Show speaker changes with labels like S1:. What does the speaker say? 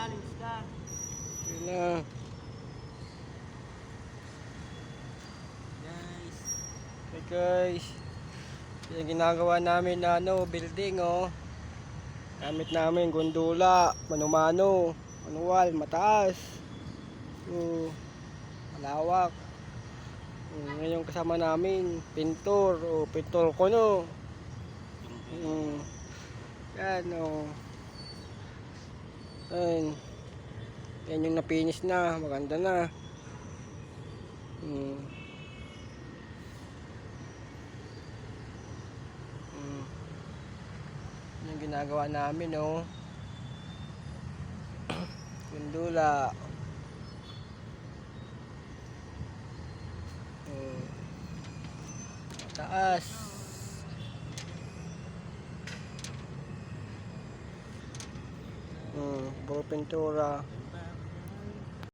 S1: challenge ka.
S2: Yun na.
S1: Guys.
S2: Hey guys. Yung ginagawa namin na building Gamit namin gondola, mano-mano, manual, mataas. Malawak. Ngayon kasama namin pintor pintor ko Yan Yan. Yan yung na-finish na, maganda na. Yung ginagawa namin gundula. Taas. Puro pintura.